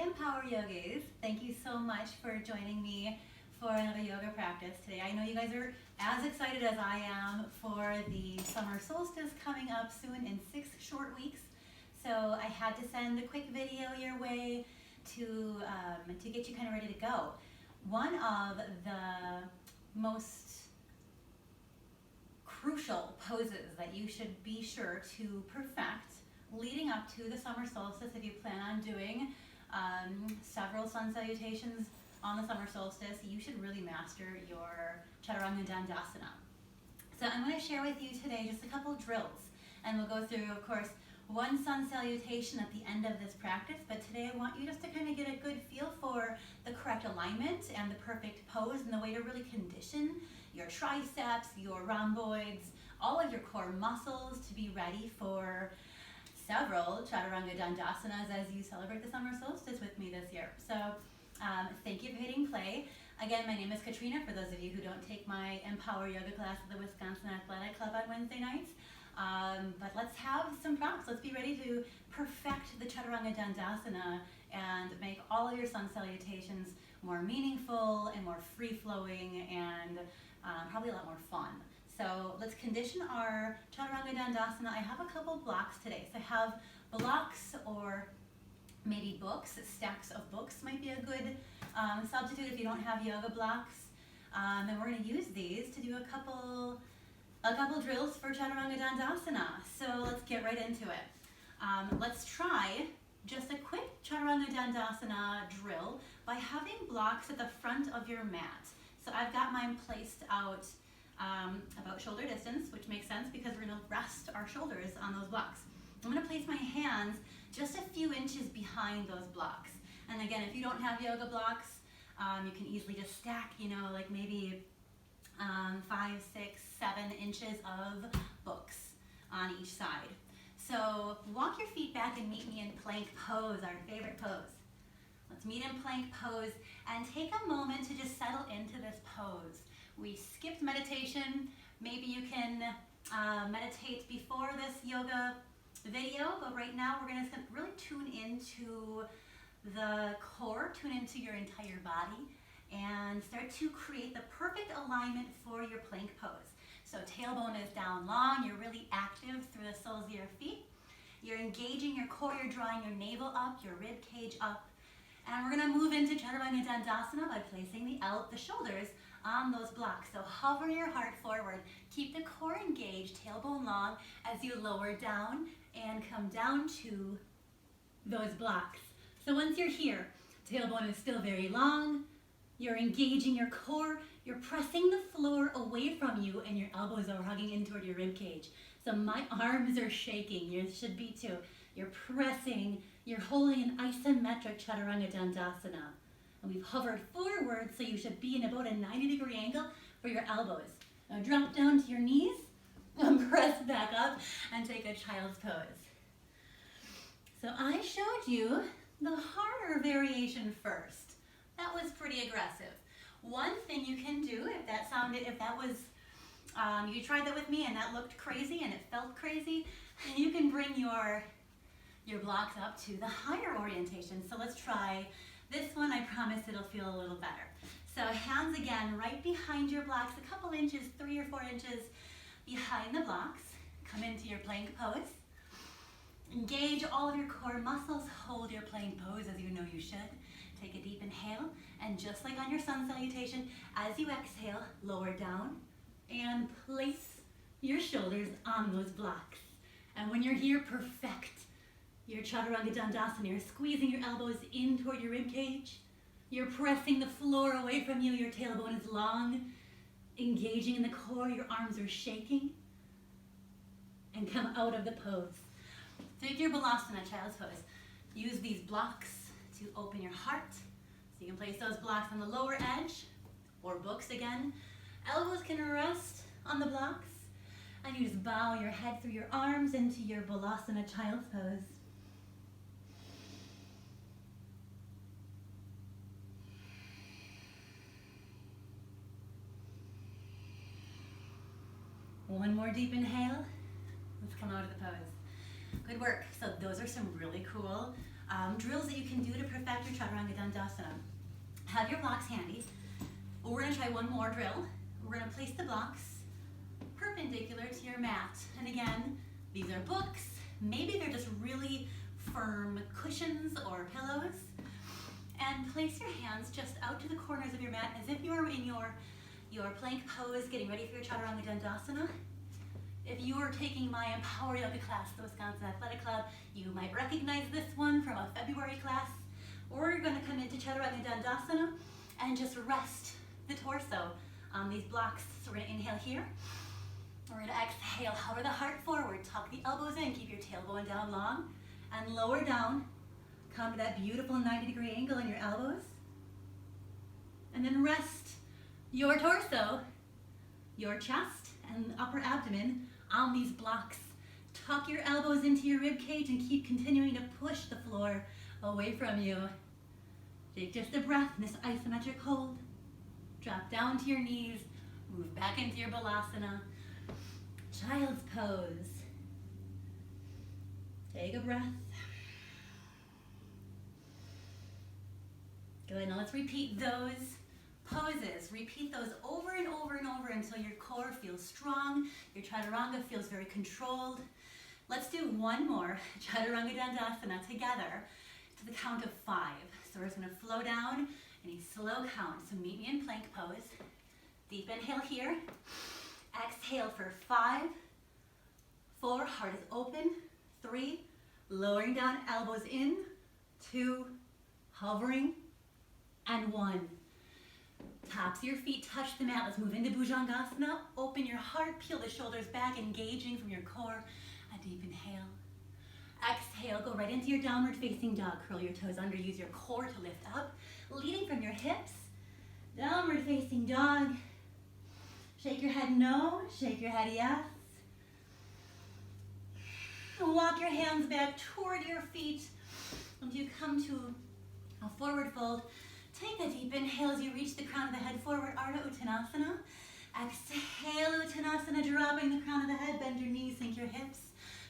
Empower Yogis. Thank you so much for joining me for another yoga practice today. I know you guys are as excited as I am for the Summer Solstice coming up soon in 6 short weeks. So I had to send a quick video your way to get you kind of ready to go. One of the most crucial poses that you should be sure to perfect leading up to the summer solstice, if you plan on doing several sun salutations on the summer solstice, you should really master your Chaturanga Dandasana. So I'm going to share with you today just a couple drills, and we'll go through, of course, one sun salutation at the end of this practice, but today I want you just to kind of get a good feel for the correct alignment and the perfect pose and the way to really condition your triceps, your rhomboids, all of your core muscles to be ready for several Chaturanga Dandasanas as you celebrate the summer solstice with me this year. So thank you for hitting play. Again, my name is Katrina, for those of you who don't take my Empower Yoga class at the Wisconsin Athletic Club on Wednesday nights. But let's have some props. Let's be ready to perfect the Chaturanga Dandasana and make all of your sun salutations more meaningful and more free-flowing and probably a lot more fun. So let's condition our Chaturanga Dandasana. I have a couple blocks today. So I have blocks or maybe books, stacks of books might be a good substitute if you don't have yoga blocks. And we're going to use these to do a couple drills for Chaturanga Dandasana. So let's get right into it. Let's try just a quick Chaturanga Dandasana drill by having blocks at the front of your mat. So I've got mine placed out about shoulder distance, which makes sense because we're going to rest our shoulders on those blocks. I'm going to place my hands just a few inches behind those blocks. And again, if you don't have yoga blocks, you can easily just stack, like maybe 5, 6, 7 inches of books on each side. So walk your feet back and meet me in plank pose, our favorite pose. Let's meet in plank pose and take a moment to just settle into this pose. We skipped meditation. Maybe you can meditate before this yoga video, but right now we're going to really tune into the core, tune into your entire body, and start to create the perfect alignment for your plank pose. So tailbone is down long, you're really active through the soles of your feet. You're engaging your core, you're drawing your navel up, your rib cage up. And we're going to move into Chaturanga Dandasana by placing the shoulders on those blocks. So hover your heart forward. Keep the core engaged, tailbone long, as you lower down and come down to those blocks. So once you're here, tailbone is still very long. You're engaging your core. You're pressing the floor away from you, and your elbows are hugging in toward your rib cage. So my arms are shaking. Yours should be too. You're pressing. You're holding an isometric Chaturanga Dandasana. And we've hovered forward, so you should be in about a 90-degree angle for your elbows. Now drop down to your knees, and press back up, and take a child's pose. So I showed you the harder variation first. That was pretty aggressive. One thing you can do, you tried that with me and that looked crazy and it felt crazy, you can bring your blocks up to the higher orientation. So let's try this one. I promise it'll feel a little better. So hands again right behind your blocks, a couple inches, 3 or 4 inches behind the blocks. Come into your plank pose. Engage all of your core muscles. Hold your plank pose as you know you should. Take a deep inhale, and just like on your sun salutation, as you exhale, lower down and place your shoulders on those blocks. And when you're here, perfect your Chaturanga Dandasana. You're squeezing your elbows in toward your rib cage. You're pressing the floor away from you. Your tailbone is long, engaging in the core. Your arms are shaking. And come out of the pose. Take your Balasana, child's pose. Use these blocks to open your heart. So you can place those blocks on the lower edge, or books again. Elbows can rest on the blocks. And you just bow your head through your arms into your Balasana, child's pose. One more deep inhale. Let's come out of the pose. Good work. So those are some really cool Drills that you can do to perfect your Chaturanga Dandasana. Have your blocks handy. We're gonna try one more drill. We're gonna place the blocks perpendicular to your mat. And again, these are books. Maybe they're just really firm cushions or pillows. And place your hands just out to the corners of your mat as if you were in your plank pose, getting ready for your Chaturanga Dandasana. If you are taking my Empower Yoga class, the Wisconsin Athletic Club, you might recognize this one from a February class. We're gonna come into Chaturanga Dandasana and just rest the torso on these blocks. So we're gonna inhale here. We're gonna exhale, hover the heart forward, tuck the elbows in, keep your tailbone down long, and lower down. Come to that beautiful 90-degree angle in your elbows. And then rest your torso, your chest, and upper abdomen on these blocks. Tuck your elbows into your rib cage and keep continuing to push the floor away from you. Take just a breath in this isometric hold. Drop down to your knees, move back into your balasana. Child's pose. Take a breath. Good, now let's repeat those poses. Repeat those over and over and over until your core feels strong, your Chaturanga feels very controlled. Let's do one more Chaturanga Dandasana together to the count of 5. So we're just gonna flow down in a slow count. So meet me in plank pose. Deep inhale here. Exhale for 5, 4, heart is open, 3, lowering down, elbows in, 2, hovering, and 1. Tops of your feet touch the mat. Let's move into Bhujangasana. Open your heart, peel the shoulders back, engaging from your core. A deep inhale. Exhale, go right into your downward facing dog. Curl your toes under, use your core to lift up. Leading from your hips. Downward facing dog. Shake your head no, shake your head yes. And walk your hands back toward your feet until you come to a forward fold. Take a deep inhale as you reach the crown of the head forward, Ardha Uttanasana. Exhale, Uttanasana, dropping the crown of the head, bend your knees, sink your hips.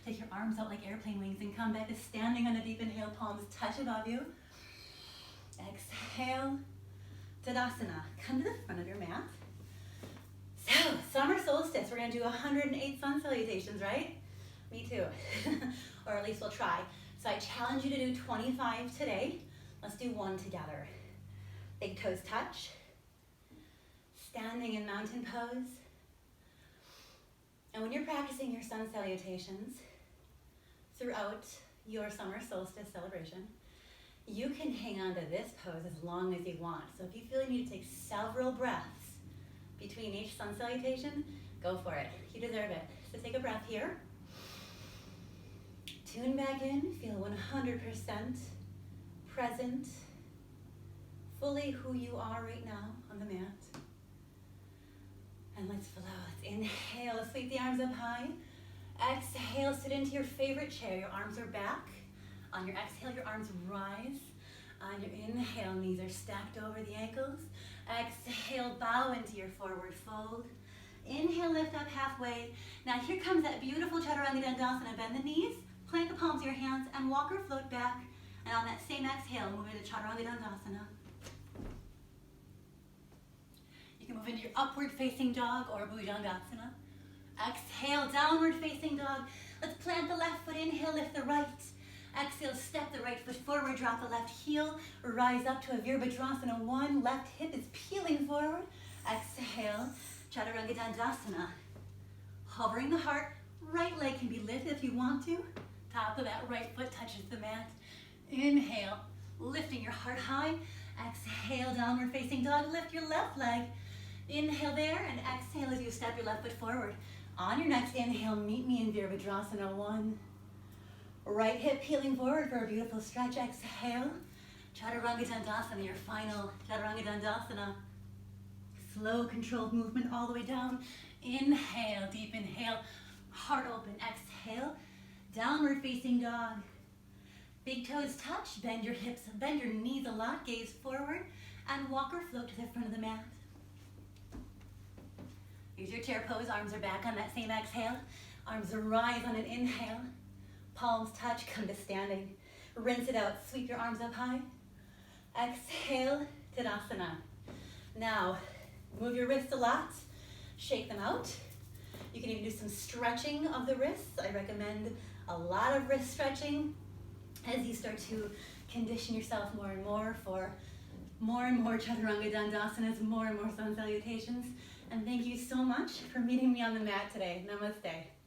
Take your arms out like airplane wings and come back to standing on a deep inhale, palms touch above you. Exhale, Tadasana. Come to the front of your mat. So, Summer Solstice, we're gonna do 108 sun salutations, right? Me too, or at least we'll try. So I challenge you to do 25 today. Let's do one together. Big toes touch. Standing in mountain pose. And when you're practicing your sun salutations throughout your summer solstice celebration, you can hang on to this pose as long as you want. So if you feel you need to take several breaths between each sun salutation, go for it. You deserve it. So take a breath here. Tune back in, feel 100% present, fully who you are right now on the mat. And let's flow. Let's inhale, sweep the arms up high. Exhale, sit into your favorite chair. Your arms are back. On your exhale, your arms rise. On your inhale, knees are stacked over the ankles. Exhale, bow into your forward fold. Inhale, lift up halfway. Now here comes that beautiful Chaturanga Dandasana. Bend the knees, plant the palms of your hands, and walk or float back. And on that same exhale, move into Chaturanga Dandasana. You can move into your upward facing dog or Bhujangasana. Exhale, downward facing dog. Let's plant the left foot, inhale, lift the right. Exhale, step the right foot forward, drop the left heel, rise up to a Virabhadrasana 1. Left hip is peeling forward. Exhale, Chaturanga Dandasana. Hovering the heart, right leg can be lifted if you want to. Top of that right foot touches the mat. Inhale, lifting your heart high. Exhale, downward facing dog, lift your left leg. Inhale there, and exhale as you step your left foot forward. On your next inhale, meet me in Virabhadrasana 1. Right hip peeling forward for a beautiful stretch. Exhale, Chaturanga Dandasana, your final Chaturanga Dandasana. Slow, controlled movement all the way down. Inhale, deep inhale, heart open. Exhale, downward facing dog. Big toes touch, bend your hips, bend your knees a lot, gaze forward, and walk or float to the front of the mat. Use your chair pose, arms are back on that same exhale. Arms rise on an inhale. Palms touch, come to standing. Rinse it out, sweep your arms up high. Exhale, Tadasana. Now, move your wrists a lot, shake them out. You can even do some stretching of the wrists. I recommend a lot of wrist stretching as you start to condition yourself more and more for more and more Chaturanga Dandasanas, more and more sun salutations. And thank you so much for meeting me on the mat today. Namaste.